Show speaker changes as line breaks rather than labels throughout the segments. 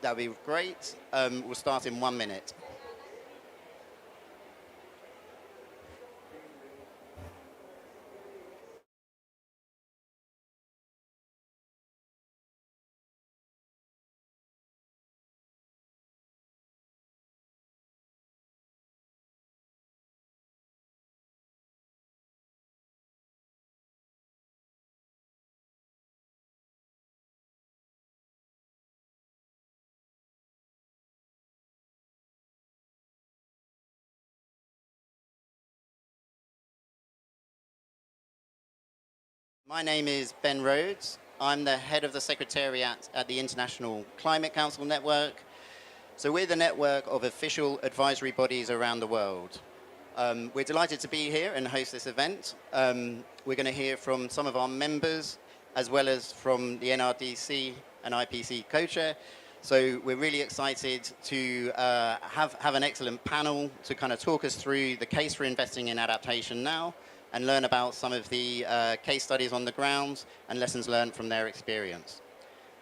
That would be great. We'll start in 1 minute. My name is Ben Rhodes. I'm the head of the Secretariat at the International Climate Council Network. So we're the network of official advisory bodies around the world. We're delighted to be here and host this event. We're going to hear from some of our members, as well as from the NRDC and IPC co-chair. So we're really excited to have an excellent panel to kind of talk us through the case for investing in adaptation now and learn about some of the case studies on the ground and lessons learned from their experience.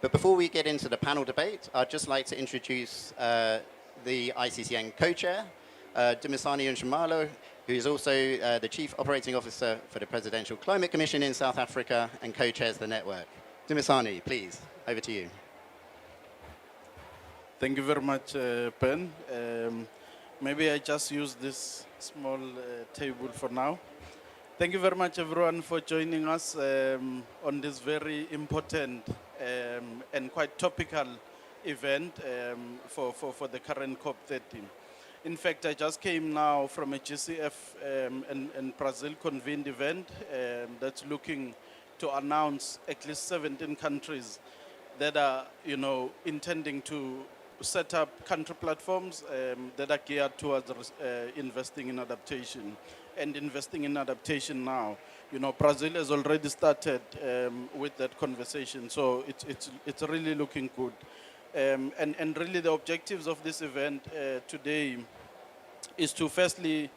But before we get into the panel debate, I'd just like to introduce the ICCN co-chair, Dumisani Nxumalo, who is also the Chief Operating Officer for the Presidential Climate Commission in South Africa and co-chairs the network. Dumisani, please, over to you.
Thank you very much, Ben. Maybe I just use this small table for now. Thank you very much, everyone, for joining us on this very important and quite topical event for the current COP30. In fact, I just came now from a GCF and Brazil convened event that's looking to announce at least 17 countries that are, intending to set up country platforms that are geared towards investing in adaptation and investing in adaptation now. Brazil has already started with that conversation, so it's really looking good. And really the objectives of this event today is to firstly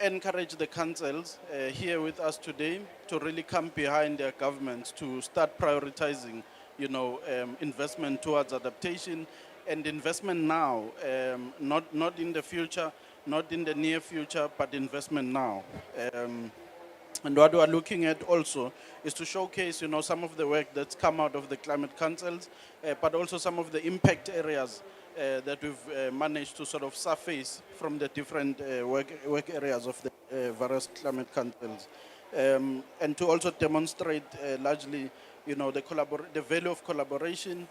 encourage the councils here with us today to really come behind their governments to start prioritizing investment towards adaptation and investment now, not in the future, not in the near future, but investment now. And what we are looking at also is to showcase, some of the work that's come out of the climate councils, but also some of the impact areas that we've managed to sort of surface from the different work areas of the various climate councils. And to also demonstrate largely, the value of collaboration,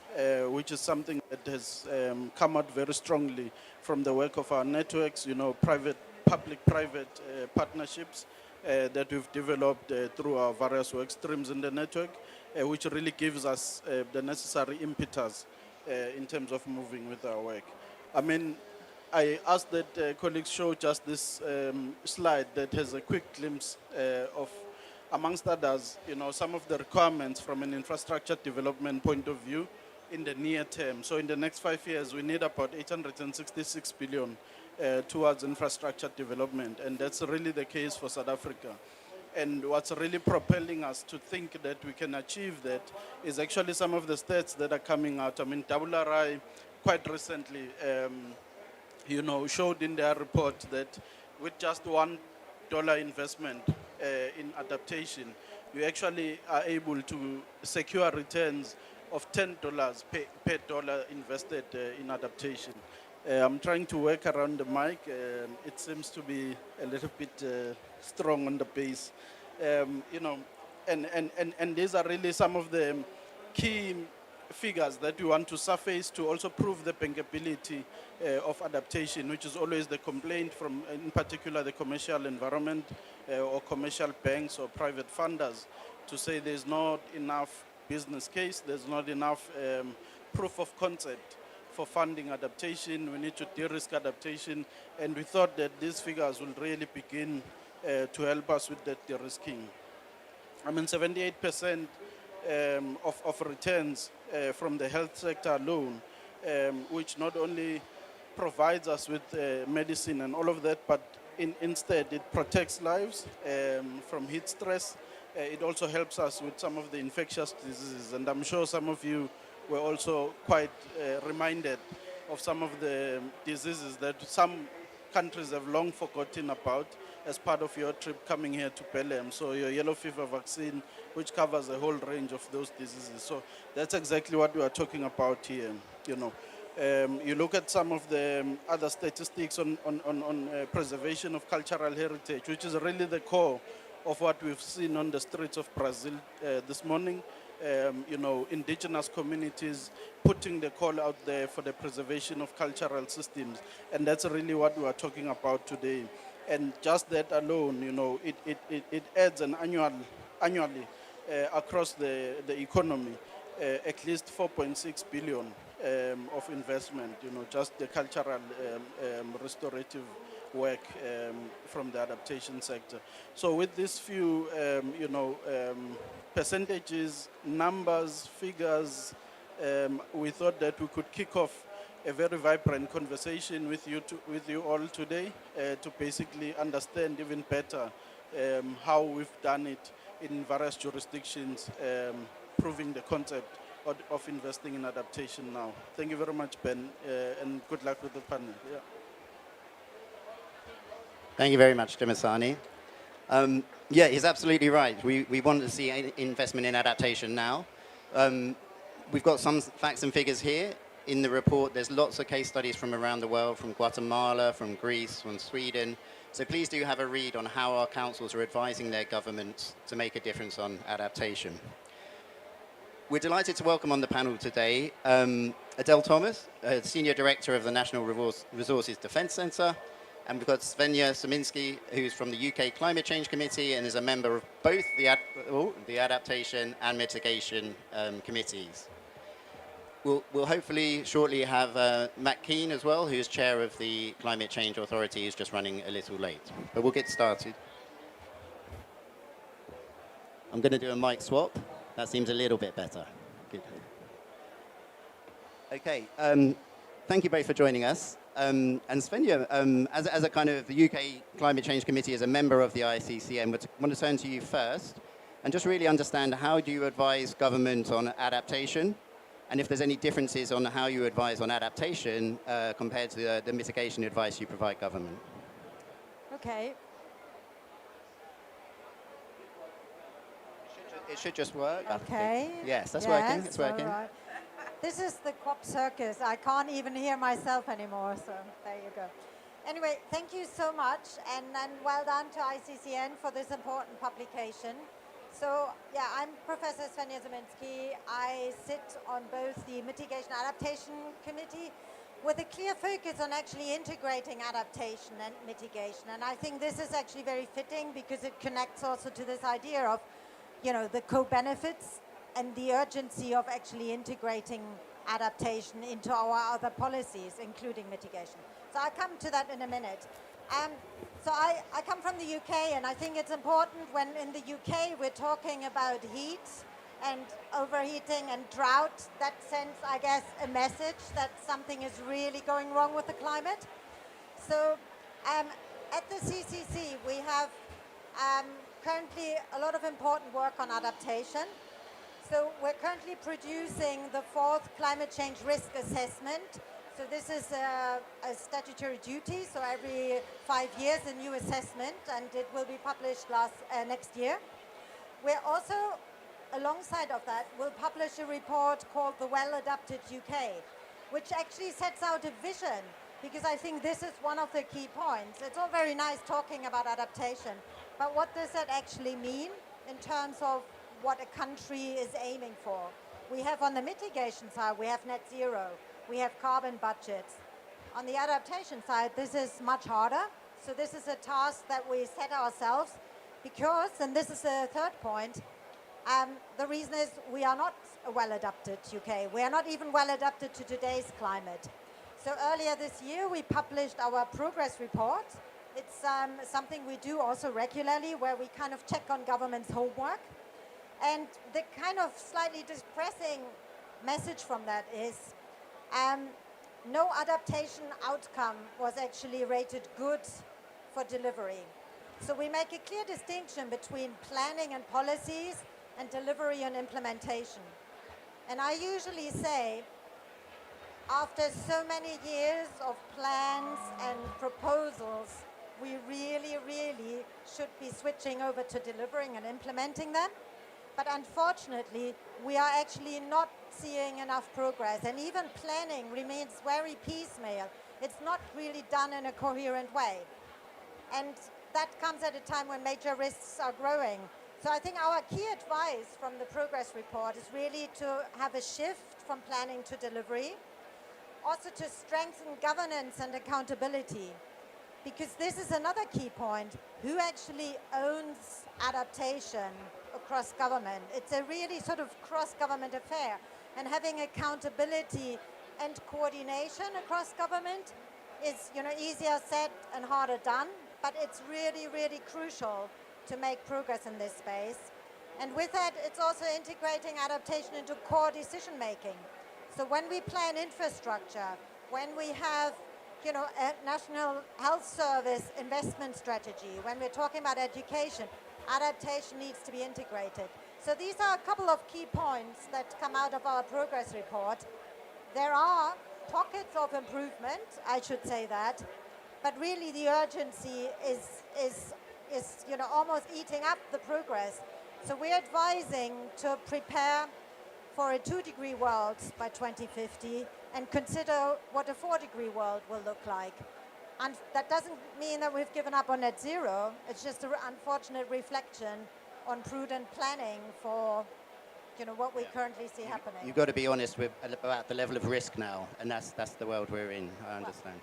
which is something that has come out very strongly from the work of our networks, public-private partnerships that we've developed through our various work streams in the network, which really gives us the necessary impetus in terms of moving with our work. I mean, I asked that colleagues show just this slide that has a quick glimpse of, amongst others, some of the requirements from an infrastructure development point of view in the near term. So in the next 5 years, we need about 866 billion towards infrastructure development, and that's really the case for South Africa. And what's really propelling us to think that we can achieve that is actually some of the stats that are coming out. I mean, WRI quite recently, showed in their report that with just $1 investment in adaptation, you actually are able to secure returns of $10 per dollar invested in adaptation. I'm trying to work around the mic. It seems to be a little bit strong on the base. And these are really some of the key figures that we want to surface to also prove the bankability of adaptation, which is always the complaint from, in particular, the commercial environment or commercial banks or private funders, to say there's not enough business case, there's not enough proof of concept for funding adaptation. We need to de-risk adaptation, and we thought that these figures will really begin to help us with that de-risking. I mean, 78% of returns from the health sector alone, which not only provides us with medicine and all of that, but instead it protects lives from heat stress. It also helps us with some of the infectious diseases, and I'm sure some of you we're also quite reminded of some of the diseases that some countries have long forgotten about as part of your trip coming here to Pelham. So your yellow fever vaccine, which covers a whole range of those diseases. So that's exactly what we are talking about here. You look at some of the other statistics on preservation of cultural heritage, which is really the core of what we've seen on the streets of Brazil this morning. Indigenous communities putting the call out there for the preservation of cultural systems. And that's really what we are talking about today. And just that alone, it adds annually across the economy, at least 4.6 billion of investment, just the cultural restorative work from the adaptation sector. So with these few, percentages, numbers, figures, we thought that we could kick off a very vibrant conversation with you all today to basically understand even better how we've done it in various jurisdictions, proving the concept of investing in adaptation now. Thank you very much, Ben, and good luck with the panel. Yeah.
Thank you very much, Dumisani. Yeah, he's absolutely right. We want to see investment in adaptation now. We've got some facts and figures here. In the report, there's lots of case studies from around the world, from Guatemala, from Greece, from Sweden. So please do have a read on how our councils are advising their governments to make a difference on adaptation. We're delighted to welcome on the panel today Adele Thomas, Senior Director of the National Resources Defence Centre, and we've got Svenja Szyminski, who's from the UK Climate Change Committee and is a member of both the Adaptation and Mitigation committees. We'll hopefully shortly have Matt Keane as well, who's chair of the Climate Change Authority, who's just running a little late. But we'll get started. I'm going to do a mic swap. That seems a little bit better. Good. Okay, thank you both for joining us. And Svenja, as a kind of the UK Climate Change Committee, as a member of the ICCM, I want to turn to you first and just really understand, how do you advise government on adaptation? And if there's any differences on how you advise on adaptation compared to the mitigation advice you provide government.
Okay.
It should just work.
Okay.
Yes, that's working. It's working.
Right. This is the crop circus. I can't even hear myself anymore, so there you go. Anyway, thank you so much, and well done to ICCN for this important publication. So, yeah, I'm Professor Svenja Szyminski. I sit on both the Mitigation Adaptation Committee with a clear focus on actually integrating adaptation and mitigation. And I think this is actually very fitting because it connects also to this idea of, the co-benefits and the urgency of actually integrating adaptation into our other policies, including mitigation. So I'll come to that in a minute. So I come from the UK, and I think it's important when in the UK we're talking about heat and overheating and drought, that sends, I guess, a message that something is really going wrong with the climate. So at the CCC, we have currently a lot of important work on adaptation. So we're currently producing the 4th climate change risk assessment. So this is a statutory duty, so every 5 years a new assessment, and it will be published next year. We're also, alongside of that, will publish a report called the Well-Adapted UK, which actually sets out a vision, because I think this is one of the key points. It's all very nice talking about adaptation, but what does that actually mean in terms of what a country is aiming for? We have on the mitigation side, we have net zero. We have carbon budgets. On the adaptation side, this is much harder. So this is a task that we set ourselves because, and this is the third point, the reason is we are not a well-adapted UK. We are not even well-adapted to today's climate. So earlier this year, we published our progress report. It's something we do also regularly, where we kind of check on government's homework. And the kind of slightly depressing message from that is no adaptation outcome was actually rated good for delivery. So we make a clear distinction between planning and policies and delivery and implementation. And I usually say, after so many years of plans and proposals, we really, really should be switching over to delivering and implementing them. But unfortunately, we are actually not seeing enough progress. And even planning remains very piecemeal. It's not really done in a coherent way. And that comes at a time when major risks are growing. So I think our key advice from the progress report is really to have a shift from planning to delivery. Also to strengthen governance and accountability. Because this is another key point. Who actually owns adaptation across government? It's a really sort of cross-government affair. And having accountability and coordination across government is, easier said and harder done. But it's really, really crucial to make progress in this space. And with that, it's also integrating adaptation into core decision making. So when we plan infrastructure, when we have a national health service investment strategy, when we're talking about education, adaptation needs to be integrated. So these are a couple of key points that come out of our progress report. There are pockets of improvement, I should say that, but really the urgency is almost eating up the progress. So we're advising to prepare for a 2-degree world by 2050 and consider what a 4-degree world will look like. And that doesn't mean that we've given up on net zero. It's just an unfortunate reflection on prudent planning for what we currently see happening.
You've got to be honest about the level of risk now, and that's the world we're in. I understand.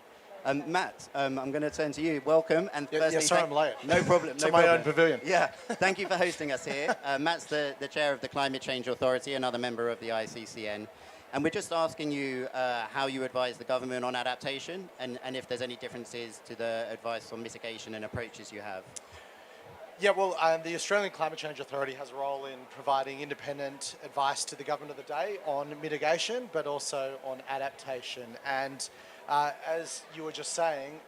Matt, I'm going to turn to you. Welcome. And firstly,
sorry I'm late.
No problem.
To my own pavilion.
Yeah, thank you for hosting us here. Matt's the chair of the Climate Change Authority, another member of the ICCN. And we're just asking you how you advise the government on adaptation and if there's any differences to the advice on mitigation and approaches you have.
Yeah, well, the Australian Climate Change Authority has a role in providing independent advice to the government of the day on mitigation, but also on adaptation. And as you were just saying,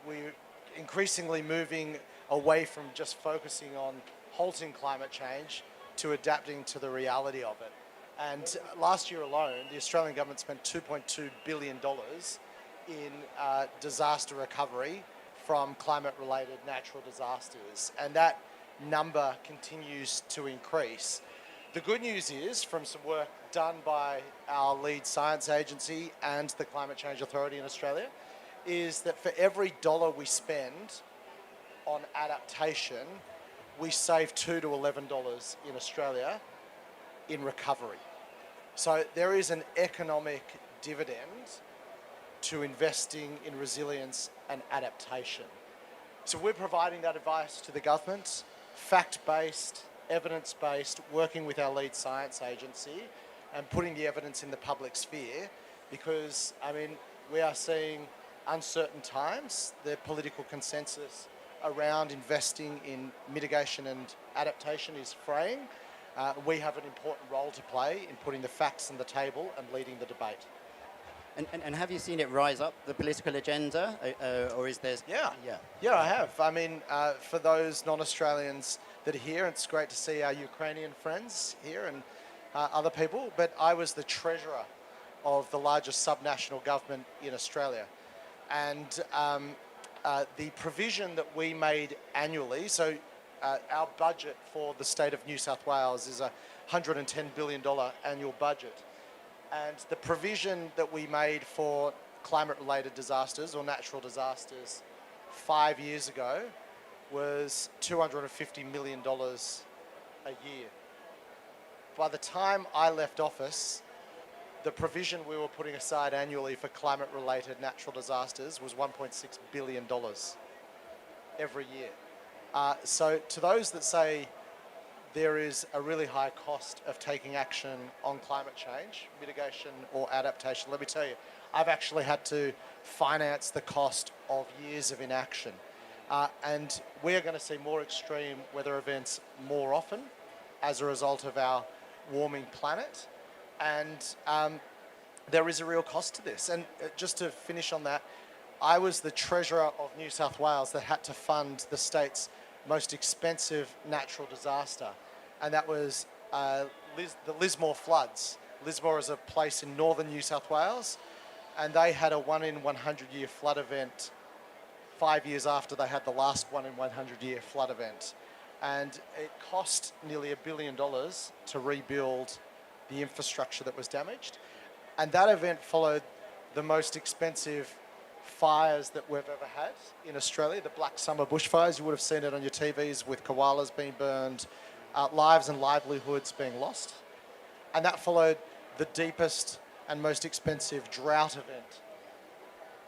we're increasingly moving away from just focusing on halting climate change to adapting to the reality of it. And last year alone, the Australian government spent $2.2 billion in disaster recovery from climate-related natural disasters, and that number continues to increase. The good news is, from some work done by our lead science agency and the Climate Change Authority in Australia, is that for every dollar we spend on adaptation, we save $2 to $11 in Australia in recovery. So there is an economic dividend to investing in resilience and adaptation. So we're providing that advice to the government, fact-based, evidence-based, working with our lead science agency and putting the evidence in the public sphere because, we are seeing uncertain times. The political consensus around investing in mitigation and adaptation is fraying. We have an important role to play in putting the facts on the table and leading the debate.
And have you seen it rise up the political agenda, or is there?
Yeah, I have. For those non-Australians that are here, it's great to see our Ukrainian friends here and other people. But I was the treasurer of the largest subnational government in Australia, and the provision that we made annually. So our budget for the state of New South Wales is a $110 billion annual budget. And the provision that we made for climate-related disasters or natural disasters 5 years ago was $250 million a year. By the time I left office, the provision we were putting aside annually for climate-related natural disasters was $1.6 billion every year. So to those that say there is a really high cost of taking action on climate change, mitigation or adaptation, let me tell you, I've actually had to finance the cost of years of inaction. And we are going to see more extreme weather events more often as a result of our warming planet. And there is a real cost to this. And just to finish on that, I was the treasurer of New South Wales that had to fund the state's most expensive natural disaster, and that was the Lismore floods Lismore is a place in northern New South Wales, and they had a 1 in 100 year flood event 5 years after they had the last 1 in 100 year flood event. And it cost nearly $1 billion to rebuild the infrastructure that was damaged. And that event followed the most expensive fires that we've ever had in Australia, the Black Summer bushfires. You would have seen it on your TVs with koalas being burned, lives and livelihoods being lost. And that followed the deepest and most expensive drought event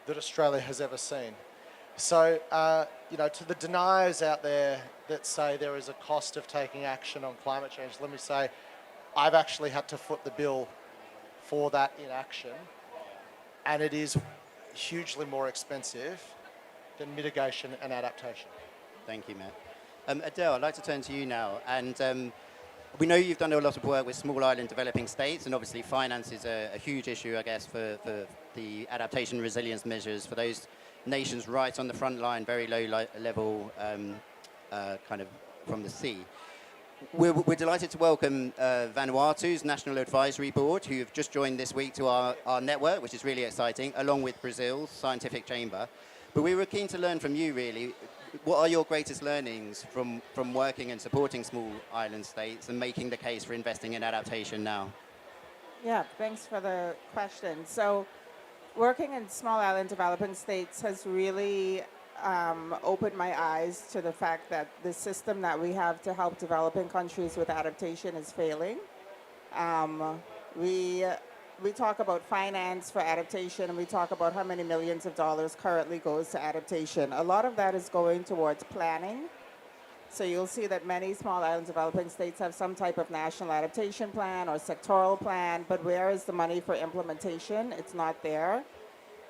that Australia has ever seen. So, to the deniers out there that say there is a cost of taking action on climate change, let me say, I've actually had to foot the bill for that inaction, and it is hugely more expensive than mitigation and adaptation.
Thank you, Matt. Adele, I'd like to turn to you now. And we know you've done a lot of work with small island developing states, and obviously finance is a huge issue, I guess, for the adaptation resilience measures for those nations right on the front line, very low level, kind of from the sea. We're delighted to welcome Vanuatu's National Advisory Board, who have just joined this week to our network, which is really exciting, along with Brazil's Scientific Chamber. But we were keen to learn from you, really. What are your greatest learnings from working and supporting small island states and making the case for investing in adaptation now?
Yeah, thanks for the question. So working in small island developing states has really opened my eyes to the fact that the system that we have to help developing countries with adaptation is failing. We talk about finance for adaptation, and we talk about how many millions of dollars currently goes to adaptation. A lot of that is going towards planning. So you'll see that many small island developing states have some type of national adaptation plan or sectoral plan, but where is the money for implementation? It's not there.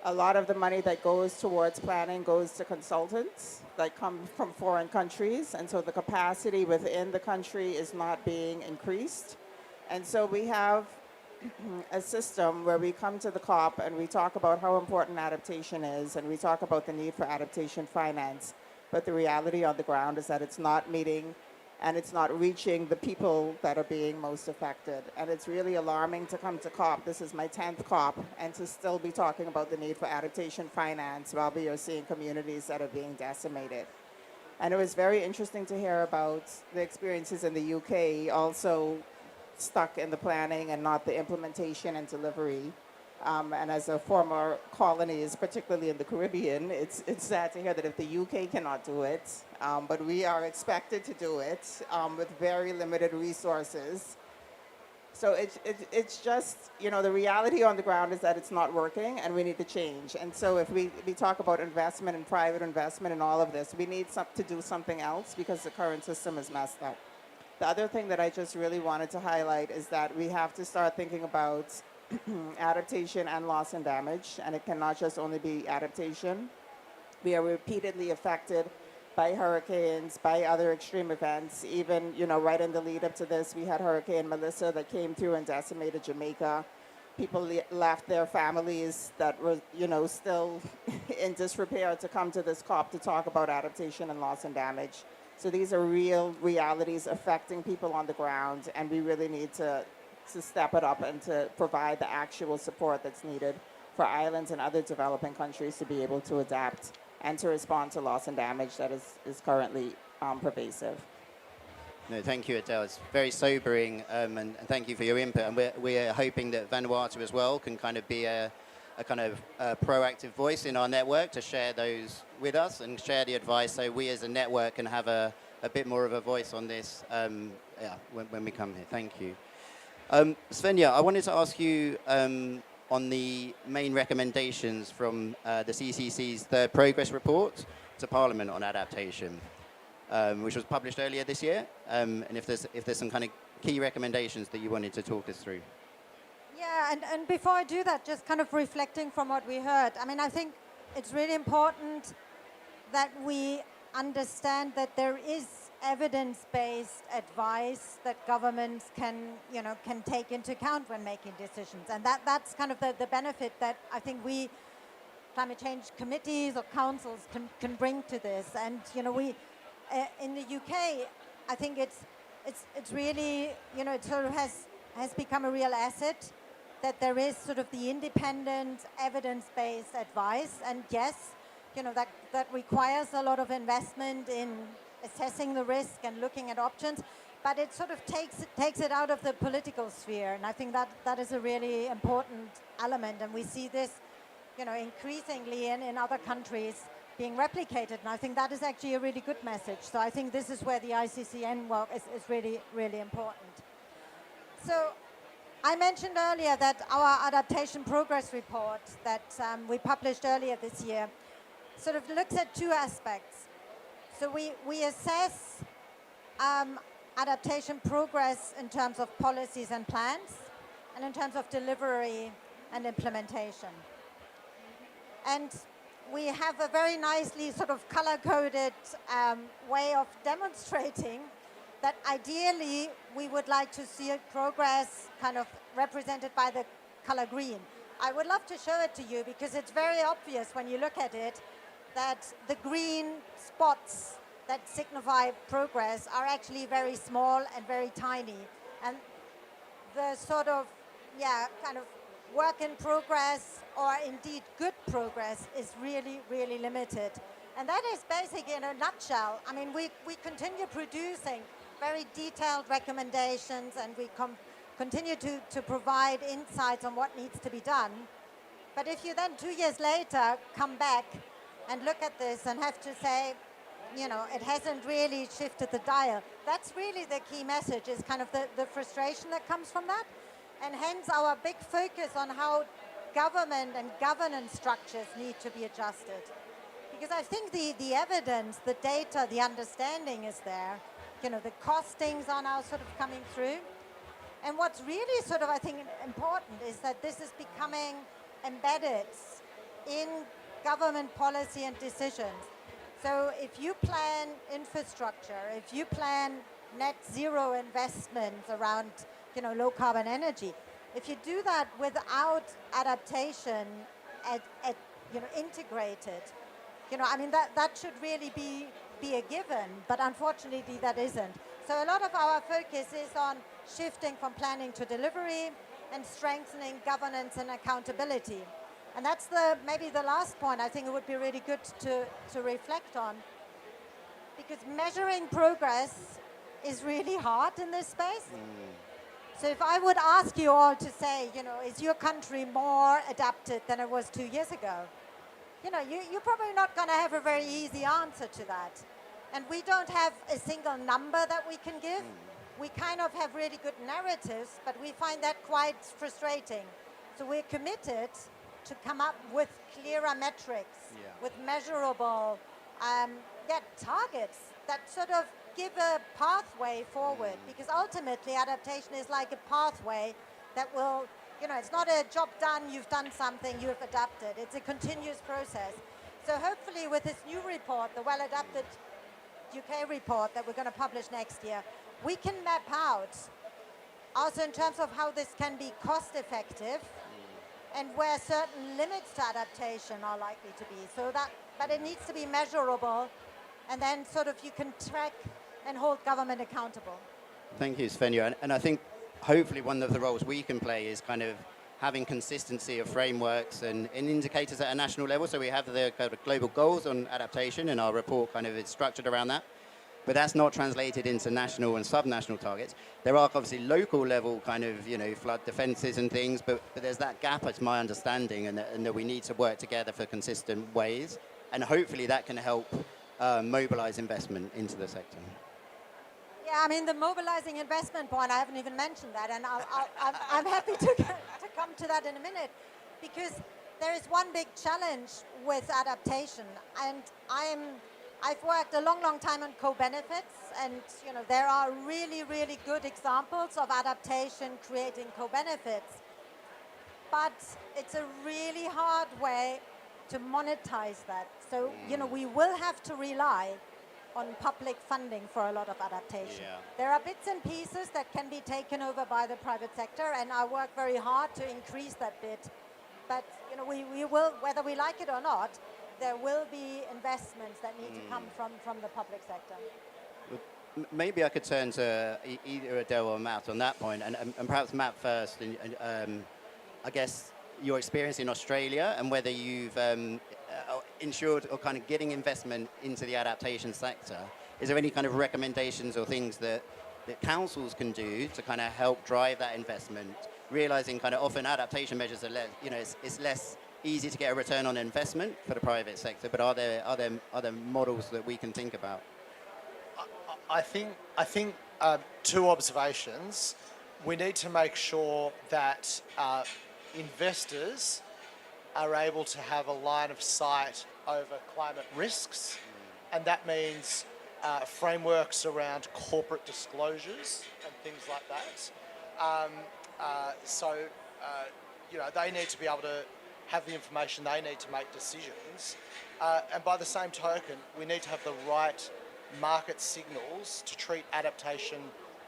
A lot of the money that goes towards planning goes to consultants that come from foreign countries, and so the capacity within the country is not being increased. And so we have a system where we come to the COP and we talk about how important adaptation is, and we talk about the need for adaptation finance. But the reality on the ground is that it's not meeting and it's not reaching the people that are being most affected. And it's really alarming to come to COP. This is my 10th COP, and to still be talking about the need for adaptation finance while we are seeing communities that are being decimated. And it was very interesting to hear about the experiences in the UK, also stuck in the planning and not the implementation and delivery. And as a former colony, particularly in the Caribbean, it's sad to hear that if the UK cannot do it, but we are expected to do it with very limited resources. So it's just, the reality on the ground is that it's not working and we need to change. And so if we talk about investment and private investment and all of this, we need to do something else because the current system is messed up. The other thing that I just really wanted to highlight is that we have to start thinking about adaptation and loss and damage, and it cannot just only be adaptation. We are repeatedly affected by hurricanes, by other extreme events. Even, right in the lead up to this, we had Hurricane Melissa that came through and decimated Jamaica. People left their families that were, still in disrepair to come to this COP to talk about adaptation and loss and damage. So these are real realities affecting people on the ground, and we really need to step it up and to provide the actual support that's needed for islands and other developing countries to be able to adapt and to respond to loss and damage that is currently pervasive.
No, thank you, Adele. It's very sobering, and thank you for your input. And we're hoping that Vanuatu as well can kind of be a kind of proactive voice in our network to share those with us and share the advice, so we as a network can have a bit more of a voice on this when we come here. Thank you. Svenja, I wanted to ask you on the main recommendations from the CCC's third progress report to Parliament on adaptation, which was published earlier this year, and if there's some kind of key recommendations that you wanted to talk us through.
Yeah, and before I do that, just kind of reflecting from what we heard, I think it's really important that we understand that there is evidence-based advice that governments can take into account when making decisions. And that's kind of the benefit that I think we climate change committees or councils can bring to this. And, we, in the UK, I think it's really, it sort of has has become a real asset, that there is sort of the independent, evidence-based advice. And yes, that requires a lot of investment in assessing the risk and looking at options, but it sort of takes it out of the political sphere. And I think that is a really important element. And we see this, increasingly in other countries being replicated. And I think that is actually a really good message. So I think this is where the ICCN work is really, really important. So I mentioned earlier that our adaptation progress report that we published earlier this year sort of looks at two aspects. So we assess adaptation progress in terms of policies and plans, and in terms of delivery and implementation. And we have a very nicely sort of color-coded way of demonstrating that ideally we would like to see progress kind of represented by the color green. I would love to show it to you because it's very obvious when you look at it that the green spots that signify progress are actually very small and very tiny. And the sort of, kind of work in progress or indeed good progress is really, really limited. And that is basically in a nutshell. I mean, we continue producing very detailed recommendations, and we continue to provide insights on what needs to be done. But if you then 2 years later come back and look at this and have to say, it hasn't really shifted the dial, that's really the key message, is kind of the frustration that comes from that. And hence our big focus on how government and governance structures need to be adjusted. Because I think the evidence, the data, the understanding is there. The costings are now sort of coming through. And what's really sort of, I think, important is that this is becoming embedded in government policy and decisions. So if you plan infrastructure, if you plan net zero investments around, low carbon energy, if you do that without adaptation integrated, that should really be a given, but unfortunately that isn't. So a lot of our focus is on shifting from planning to delivery and strengthening governance and accountability. And that's maybe the last point I think it would be really good to reflect on, because measuring progress is really hard in this space. So if I would ask you all to say, is your country more adapted than it was 2 years ago? You're probably not going to have a very easy answer to that. And we don't have a single number that we can give. We kind of have really good narratives, but we find that quite frustrating. So we're committed to come up with clearer metrics, with measurable targets that sort of give a pathway forward. Because ultimately adaptation is like a pathway that will, it's not a job done, you've done something, you've adapted. It's a continuous process. So hopefully with this new report, the Well-Adapted UK report that we're going to publish next year, we can map out also in terms of how this can be cost effective and where certain limits to adaptation are likely to be. But it needs to be measurable, and then sort of you can track and hold government accountable.
Thank you, Svenja. And I think hopefully one of the roles we can play is kind of having consistency of frameworks and indicators at a national level. So we have the kind of global goals on adaptation, and our report kind of is structured around that. But that's not translated into national and sub-national targets. There are obviously local level kind of, flood defenses and things, but there's that gap, it's my understanding, and that we need to work together for consistent ways. And hopefully that can help mobilize investment into the sector.
Yeah, I mean, the mobilizing investment point, I haven't even mentioned that, and I'm happy to come to that in a minute, because there is one big challenge with adaptation, and I've worked a long, long time on co-benefits, and there are really, really good examples of adaptation creating co-benefits, but it's a really hard way to monetize that. So, we will have to rely on public funding for a lot of adaptation.
Yeah.
There are bits and pieces that can be taken over by the private sector, and I work very hard to increase that bit. But we will, whether we like it or not, there will be investments that need to come from the public sector.
maybe I could turn to either Adele or Matt on that point, and perhaps Matt first. I guess your experience in Australia and whether you've ensured or kind of getting investment into the adaptation sector. Is there any kind of recommendations or things that councils can do to kind of help drive that investment? Realizing kind of often adaptation measures are less, it's less easy to get a return on investment for the private sector, but are there models that we can think about?
I think two observations. We need to make sure that investors are able to have a line of sight over climate risks, and that means frameworks around corporate disclosures and things like that. They need to be able to have the information they need to make decisions. And by the same token, we need to have the right market signals to treat adaptation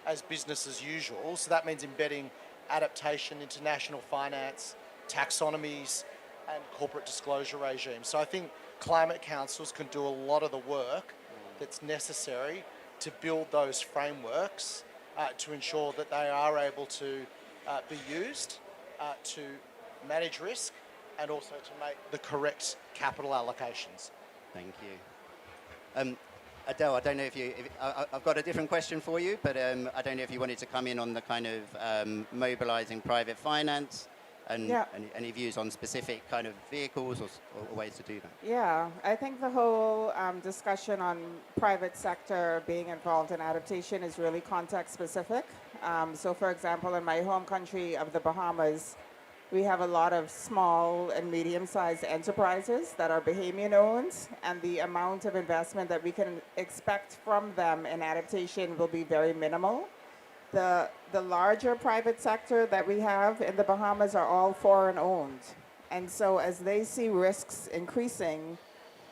as business as usual. So that means embedding adaptation into national finance, taxonomies, and corporate disclosure regimes. So I think climate councils can do a lot of the work that's necessary to build those frameworks to ensure that they are able to be used to manage risk and also to make the correct capital allocations.
Thank you. Adele, I don't know if I've got a different question for you, but I don't know if you wanted to come in on the kind of mobilizing private finance and any views on specific kind of vehicles or ways to do that.
Yeah, I think the whole discussion on private sector being involved in adaptation is really context specific. So for example, in my home country of the Bahamas, we have a lot of small and medium-sized enterprises that are Bahamian owned, and the amount of investment that we can expect from them in adaptation will be very minimal. The larger private sector that we have in the Bahamas are all foreign owned. And so as they see risks increasing,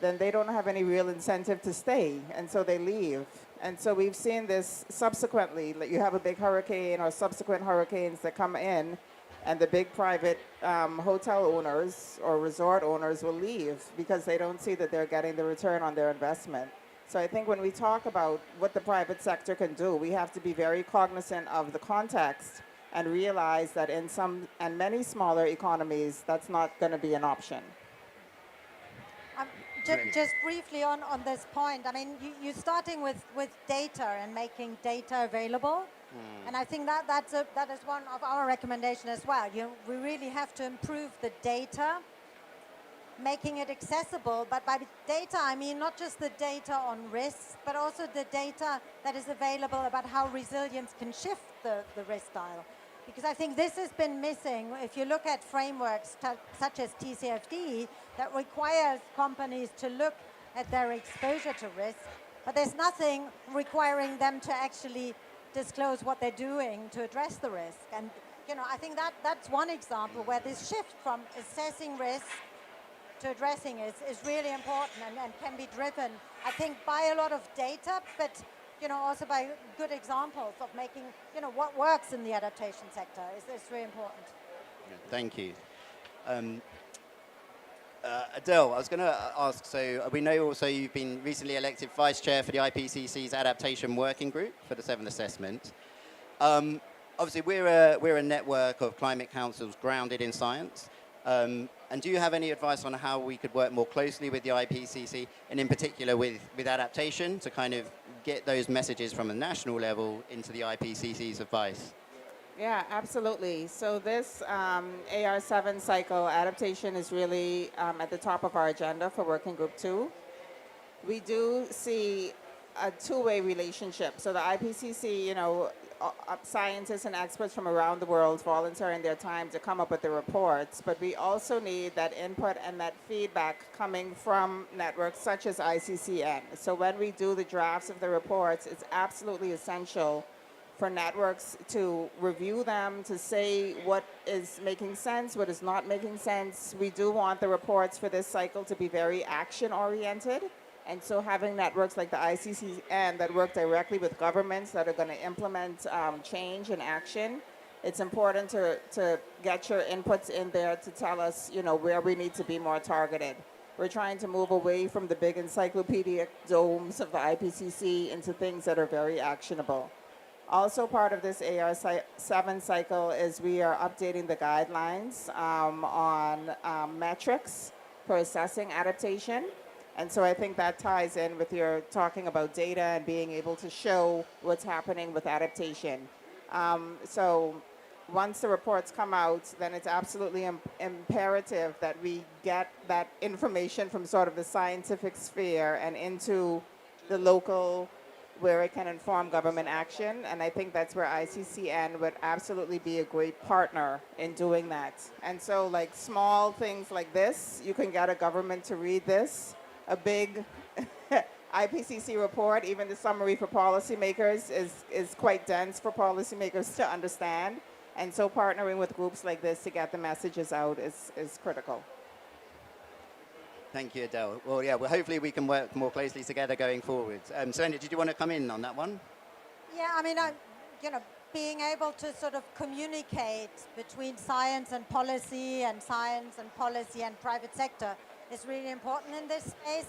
then they don't have any real incentive to stay, and so they leave. And so we've seen this subsequently, like you have a big hurricane or subsequent hurricanes that come in, and the big private hotel owners or resort owners will leave because they don't see that they're getting the return on their investment. So I think when we talk about what the private sector can do, we have to be very cognizant of the context and realize that in some and many smaller economies, that's not going to be an option.
Just briefly on this point, I mean, you're starting with data and making data available. And I think that is one of our recommendations as well. We really have to improve the data, making it accessible. But by data, I mean not just the data on risks, but also the data that is available about how resilience can shift the risk dial. Because I think this has been missing. If you look at frameworks such as TCFD that requires companies to look at their exposure to risk, but there's nothing requiring them to actually disclose what they're doing to address the risk. And I think that's one example where this shift from assessing risk to addressing it is really important and can be driven, I think, by a lot of data, but also by good examples of making, what works in the adaptation sector is really important.
Thank you. Adele, I was going to ask, so we know also you've been recently elected Vice Chair for the IPCC's Adaptation Working Group for the 7th Assessment. Obviously, we're a network of climate councils grounded in science. And do you have any advice on how we could work more closely with the IPCC, and in particular with adaptation, to kind of get those messages from a national level into the IPCC's advice?
Yeah, absolutely. So this AR7 cycle, adaptation is really at the top of our agenda for Working Group 2. We do see a two-way relationship. So the IPCC, scientists and experts from around the world volunteering their time to come up with the reports, but we also need that input and that feedback coming from networks such as ICCN. So when we do the drafts of the reports, it's absolutely essential for networks to review them, to say what is making sense, what is not making sense. We do want the reports for this cycle to be very action-oriented. And so having networks like the ICCN that work directly with governments that are going to implement change and action, it's important to get your inputs in there to tell us, where we need to be more targeted. We're trying to move away from the big encyclopedic domes of the IPCC into things that are very actionable. Also part of this AR7 cycle is we are updating the guidelines on metrics for assessing adaptation. And so I think that ties in with your talking about data and being able to show what's happening with adaptation. So once the reports come out, then it's absolutely imperative that we get that information from sort of the scientific sphere and into the local where it can inform government action. And I think that's where ICCN would absolutely be a great partner in doing that. And so like small things like this, you can get a government to read this. A big IPCC report, even the summary for policymakers is quite dense for policymakers to understand. And so partnering with groups like this to get the messages out is critical.
Thank you, Adele. Well, yeah, well, hopefully we can work more closely together going forward. Sonia, did you want to come in on that one?
Yeah, I mean, being able to sort of communicate between science and policy and private sector is really important in this space.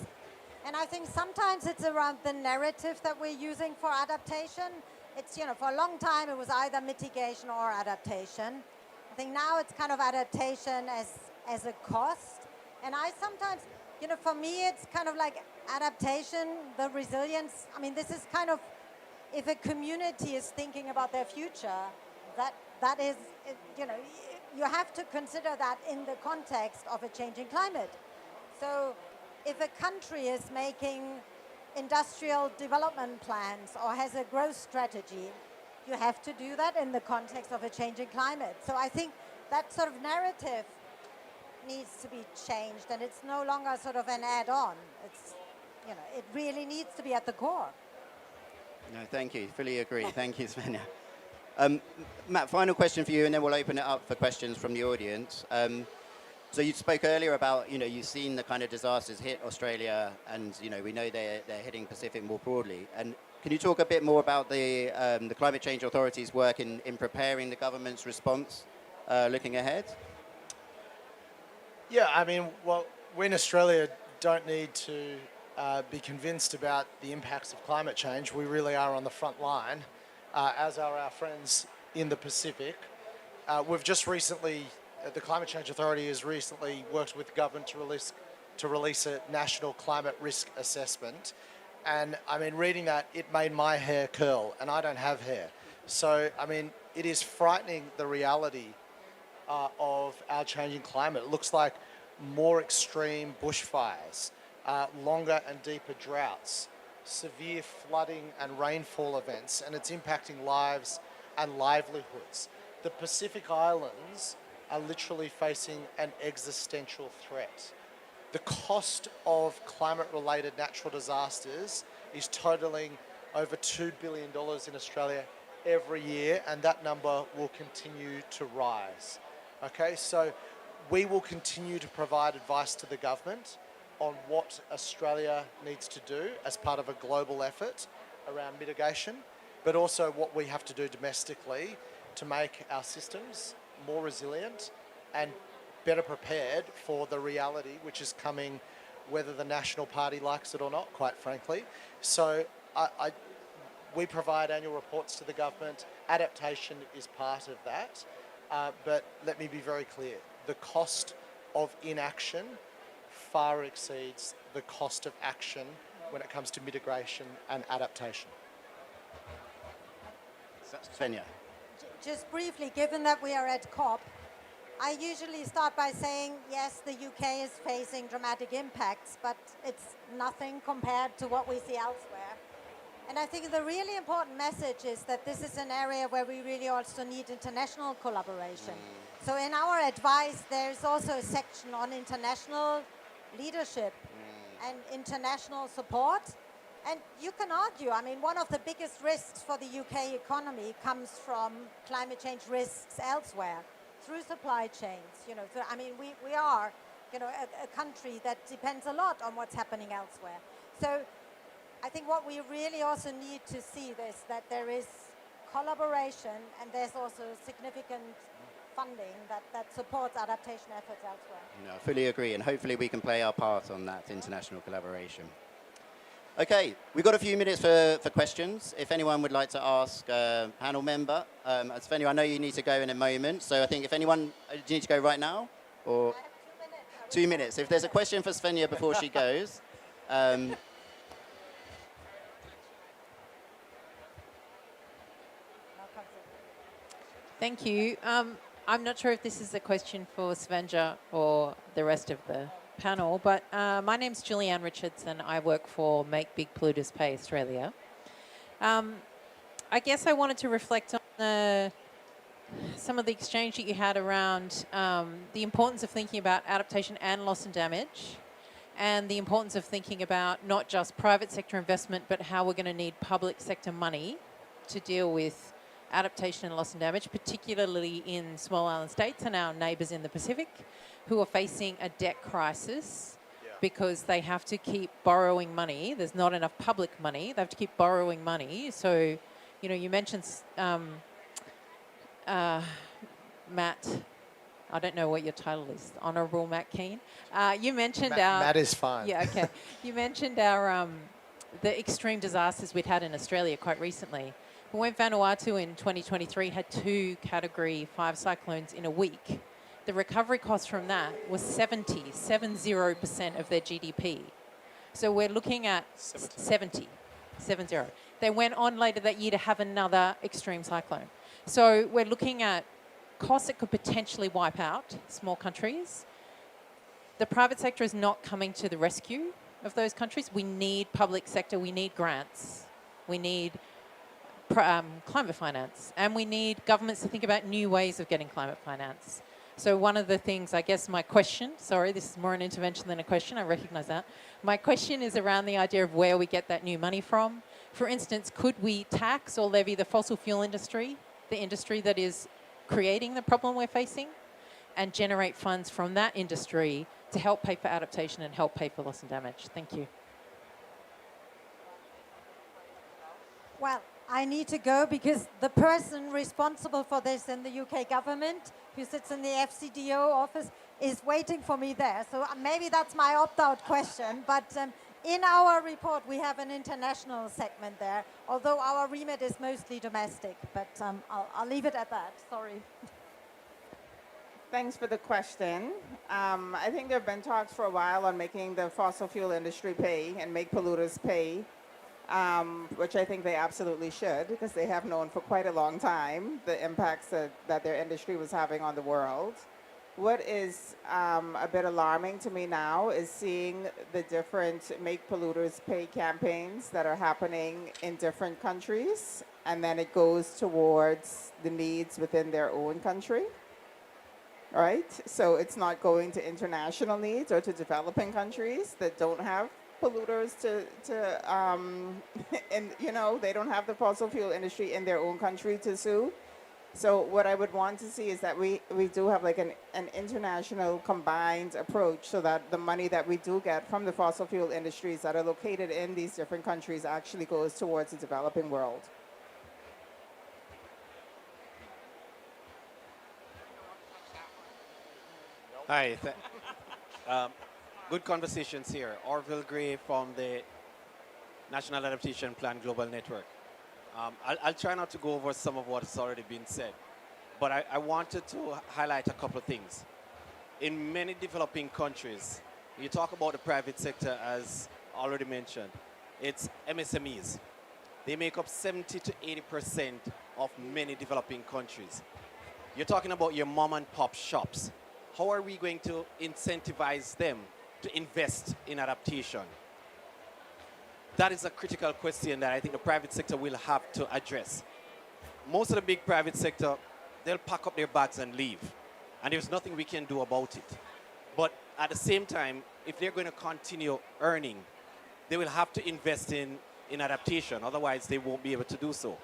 And I think sometimes it's around the narrative that we're using for adaptation. It's, for a long time it was either mitigation or adaptation. I think now it's kind of adaptation as a cost. And I sometimes, for me it's kind of like adaptation, the resilience. I mean, this is kind of, if a community is thinking about their future, that is, you have to consider that in the context of a changing climate. So if a country is making industrial development plans or has a growth strategy, you have to do that in the context of a changing climate. So I think that sort of narrative needs to be changed, and it's no longer sort of an add-on. It's, it really needs to be at the core.
No, thank you. Fully agree. Thank you, Svenja. Matt, final question for you, and then we'll open it up for questions from the audience. So you spoke earlier about, you've seen the kind of disasters hit Australia, and, we know they're hitting Pacific more broadly. And can you talk a bit more about the Climate Change Authority's work in preparing the government's response looking ahead?
Yeah, I mean, well, we in Australia don't need to be convinced about the impacts of climate change. We really are on the front line, as are our friends in the Pacific. We've just recently, the Climate Change Authority has recently worked with government to release a national climate risk assessment. And I mean, reading that, it made my hair curl, and I don't have hair. So, I mean, it is frightening, the reality of our changing climate. It looks like more extreme bushfires, longer and deeper droughts, severe flooding and rainfall events, and it's impacting lives and livelihoods. The Pacific Islands are literally facing an existential threat. The cost of climate-related natural disasters is totaling over $2 billion in Australia every year, and that number will continue to rise. Okay, so we will continue to provide advice to the government on what Australia needs to do as part of a global effort around mitigation, but also what we have to do domestically to make our systems more resilient and better prepared for the reality which is coming, whether the National Party likes it or not, quite frankly. So we provide annual reports to the government. Adaptation is part of that. But let me be very clear. The cost of inaction far exceeds the cost of action when it comes to mitigation and adaptation.
Svenja.
Just briefly, given that we are at COP, I usually start by saying, yes, the UK is facing dramatic impacts, but it's nothing compared to what we see elsewhere. And I think the really important message is that this is an area where we really also need international collaboration. So in our advice, there's also a section on international leadership and international support. And you can argue, I mean, one of the biggest risks for the UK economy comes from climate change risks elsewhere, through supply chains. I mean, we are, a country that depends a lot on what's happening elsewhere. So I think what we really also need to see is that there is collaboration, and there's also significant funding that supports adaptation efforts elsewhere.
No, I fully agree, and hopefully we can play our part on that international collaboration. Okay, we've got a few minutes for questions. If anyone would like to ask a panel member, Svenja, I know you need to go in a moment, so I think if anyone, do you need to go right now? Or
I have 2 minutes.
2 minutes. If there's a question for Svenja before she goes.
Thank you. I'm not sure if this is a question for Svenja or the rest of the panel, but my name's Julianne Richardson. I work for Make Big Polluters Pay Australia. I guess I wanted to reflect on some of the exchange that you had around the importance of thinking about adaptation and loss and damage, and the importance of thinking about not just private sector investment, but how we're going to need public sector money to deal with adaptation and loss and damage, particularly in small island states and our neighbours in the Pacific, who are facing a debt crisis because they have to keep borrowing money. There's not enough public money. They have to keep borrowing money. So, you know, you mentioned Matt. I don't know what your title is. Honourable Matt Keane. You mentioned our...
Matt is fine.
Yeah, okay. You mentioned our the extreme disasters we'd had in Australia quite recently. When Vanuatu in 2023 had 2 Category 5 cyclones in a week, the recovery cost from that was 70% of their GDP. So we're looking at 70. They went on later that year to have another extreme cyclone. So we're looking at costs that could potentially wipe out small countries. The private sector is not coming to the rescue of those countries. We need public sector, we need grants, we need climate finance, and we need governments to think about new ways of getting climate finance. So one of the things, I guess my question, sorry, this is more an intervention than a question, I recognise that. My question is around the idea of where we get that new money from. For instance, could we tax or levy the fossil fuel industry, the industry that is creating the problem we're facing, and generate funds from that industry to help pay for adaptation and help pay for loss and damage? Thank you.
Well, I need to go because the person responsible for this in the UK government, who sits in the FCDO office, is waiting for me there. So maybe that's my opt-out question. But in our report, we have an international segment there, although our remit is mostly domestic. But I'll leave it at that. Sorry.
Thanks for the question. I think there have been talks for a while on making the fossil fuel industry pay and make polluters pay, which I think they absolutely should, because they have known for quite a long time the impacts that their industry was having on the world. What is a bit alarming to me now is seeing the different make polluters pay campaigns that are happening in different countries, and then it goes towards the needs within their own country. Right? So it's not going to international needs or to developing countries that don't have polluters and you know, they don't have the fossil fuel industry in their own country to sue. So what I would want to see is that we do have like an international combined approach, so that the money that we do get from the fossil fuel industries that are located in these different countries actually goes towards the developing world.
Hi. Good conversations here. Orville Gray from the National Adaptation Plan Global Network. I'll try not to go over some of what's already been said, but I wanted to highlight a couple of things. In many developing countries, you talk about the private sector, as already mentioned, it's MSMEs. They make up 70 to 80% of many developing countries. You're talking about your mom and pop shops. How are we going to incentivize them to invest in adaptation? That is a critical question that I think the private sector will have to address. Most of the big private sector, they'll pack up their bags and leave, and there's nothing we can do about it. But at the same time, if they're going to continue earning, they will have to invest in adaptation, otherwise they won't be able to do so.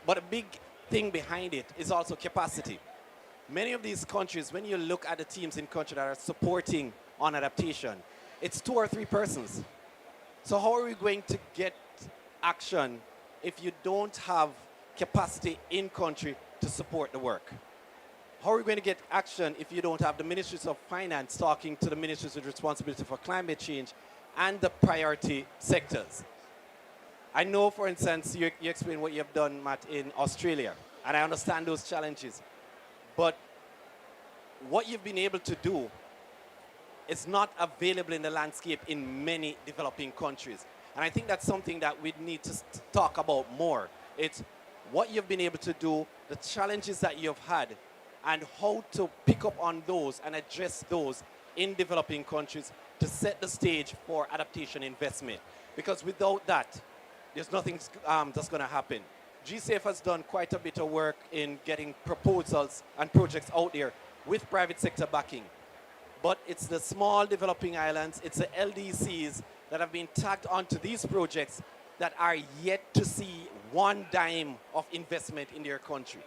But a big thing behind it is also capacity. Many of these countries, when you look at the teams in country that are supporting on adaptation, it's 2 or 3 persons. So how are we going to get action if you don't have capacity in country to support the work? how are we going to get action if you don't have the ministries of finance talking to the ministries with responsibility for climate change and the priority sectors? I know, for instance, you explained what you have done, Matt, in Australia, and I understand those challenges. But what you've been able to do is not available in the landscape in many developing countries. And I think that's something that we need to talk about more. It's what you've been able to do, the challenges that you've had, and how to pick up on those and address those in developing countries to set the stage for adaptation investment. Because without that, there's nothing that's going to happen. GSAFE has done quite a bit of work in getting proposals and projects out there with private sector backing. But it's the small developing islands, it's the LDCs that have been tagged onto these projects that are yet to see one dime of investment in their country.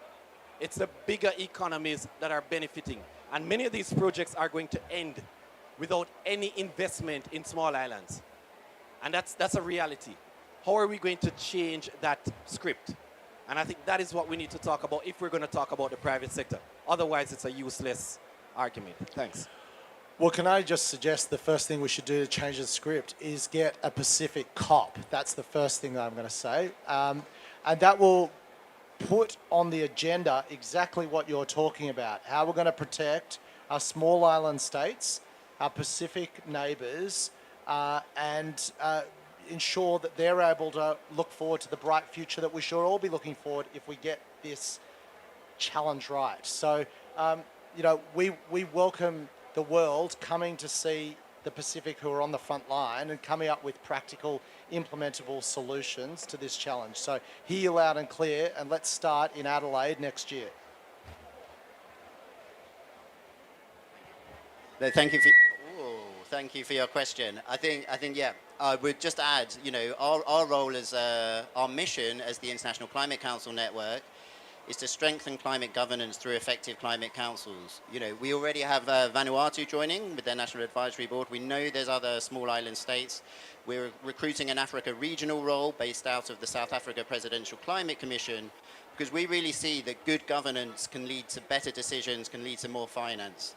It's the bigger economies that are benefiting. And many of these projects are going to end without any investment in small islands. And that's a reality. How are we going to change that script? And I think that is what we need to talk about if we're going to talk about the private sector. Otherwise, it's a useless argument. Thanks.
Well, can I just suggest the first thing we should do to change the script is get a Pacific COP. That's the first thing that I'm going to say. And that will put on the agenda exactly what you're talking about, how we're going to protect our small island states, our Pacific neighbours, and ensure that they're able to look forward to the bright future that we should all be looking forward if we get this challenge right. So, you know, we welcome the world coming to see the Pacific who are on the front line and coming up with practical, implementable solutions to this challenge. So hear you loud and clear, and let's start in Adelaide next year.
No, thank you for your question. I think, yeah, I would just add, you know, our role as, our mission as the International Climate Council Network is to strengthen climate governance through effective climate councils. You know, we already have Vanuatu joining with their National Advisory Board. We know there's other small island states. We're recruiting an Africa regional role based out of the South Africa Presidential Climate Commission, because we really see that good governance can lead to better decisions, can lead to more finance.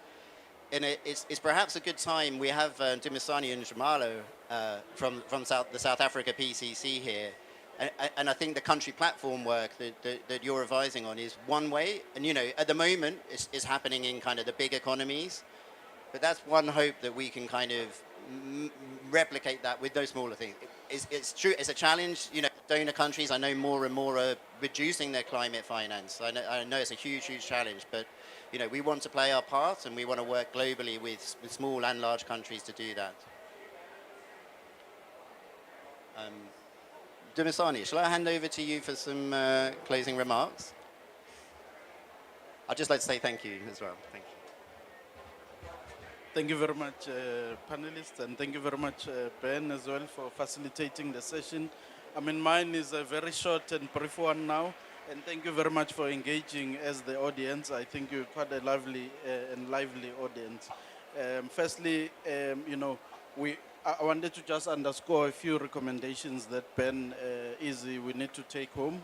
And it's perhaps a good time. We have Dumisani and Jamalo from the South Africa PCC here. And I think the country platform work that you're advising on is one way. And, you know, at the moment, it's happening in kind of the big economies. But that's one hope that we can kind of replicate that with those smaller things. It's true, it's a challenge. You know, donor countries, I know more and more are reducing their climate finance. I know it's a huge, huge challenge. But, you know, we want to play our part, and we want to work globally with small and large countries to do that. Dumisani, shall I hand over to you for some closing remarks? I'd just like to say thank you as well. Thank you.
Thank you very much, panelists, and thank you very much, Ben, as well, for facilitating the session. I mean, mine is a very short and brief one now, and thank you very much for engaging as the audience. I think you're quite a lively and lively audience. Firstly, you know, I wanted to just underscore a few recommendations that Ben we need to take home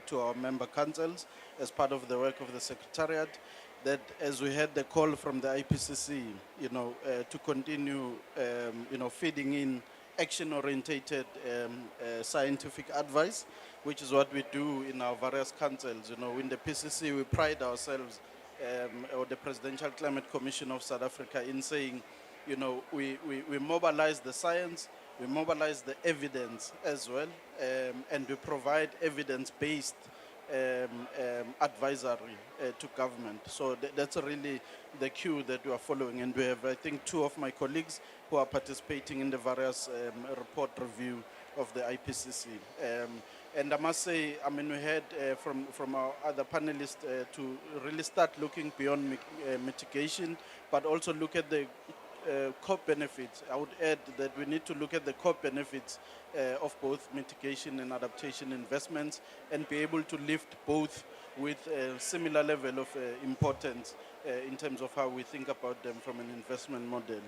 to our member councils as part of the work of the Secretariat, that as we had the call from the IPCC, you know, to continue, you know, feeding in action-orientated scientific advice, which is what we do in our various councils. You know, in the PCC, we pride ourselves, or the Presidential Climate Commission of South Africa, in saying, you know, we mobilize the science, we mobilize the evidence as well, and we provide evidence-based advisory to government. So that's really the cue that we are following. And we have, I think, two of my colleagues who are participating in the various report review of the IPCC. And I must say, I mean, we had from our other panelists to really start looking beyond mitigation, but also look at the COP benefits. I would add that we need to look at the COP benefits of both mitigation and adaptation investments, and be able to lift both with a similar level of importance in terms of how we think about them from an investment model.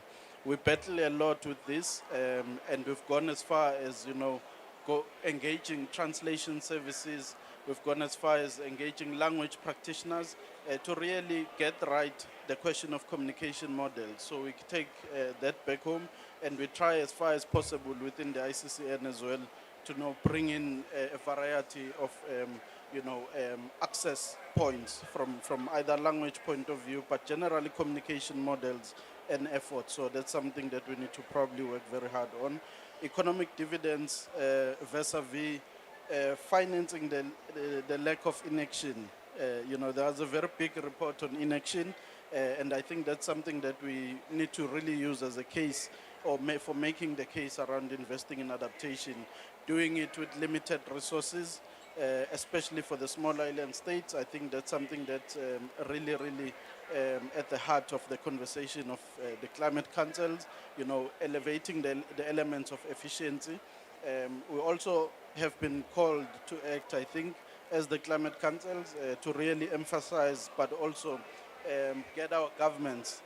We battle a lot with this, and we've gone as far as, you know, engaging translation services We've gone as far as engaging language practitioners to really get right the question of communication models. So we take that back home, and we try as far as possible within the ICCN as well to bring in a variety of access points from either language point of view, but generally communication models and efforts. So that's something that we need to probably work very hard on. Economic dividends vis-a-vis financing the lack of inaction. There was a very big report on inaction, and I think that's something that we need to really use as a case for making the case around investing in adaptation, doing it with limited resources, especially for the small island states. I think that's something that's really, really at the heart of the conversation of the climate councils, elevating the elements of efficiency. We also have been called to act, I think, as the climate councils to really emphasize, but also get our governments,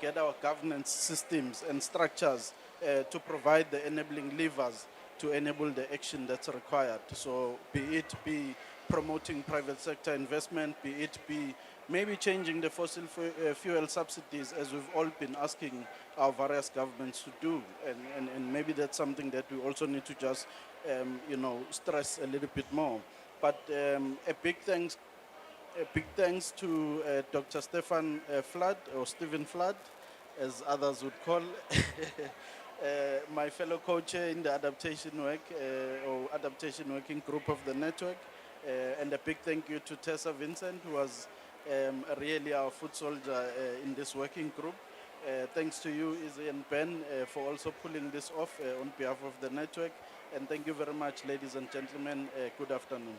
get our governance systems and structures to provide the enabling levers to enable the action that's required. So be promoting private sector investment, be it maybe changing the fossil fuel subsidies, as we've all been asking our various governments to do. And maybe that's something that we also need to just, stress a little bit more. But a big thanks to Dr. Stefan Flood, or Stephen Flood, as others would call, my fellow co-chair in the adaptation work, or adaptation working group of the network. And a big thank you to Tessa Vincent, who was really our foot soldier in this working group. Thanks to you, Izzy and Ben, for also pulling this off on behalf of the network. And thank you very much, ladies and gentlemen. Good afternoon.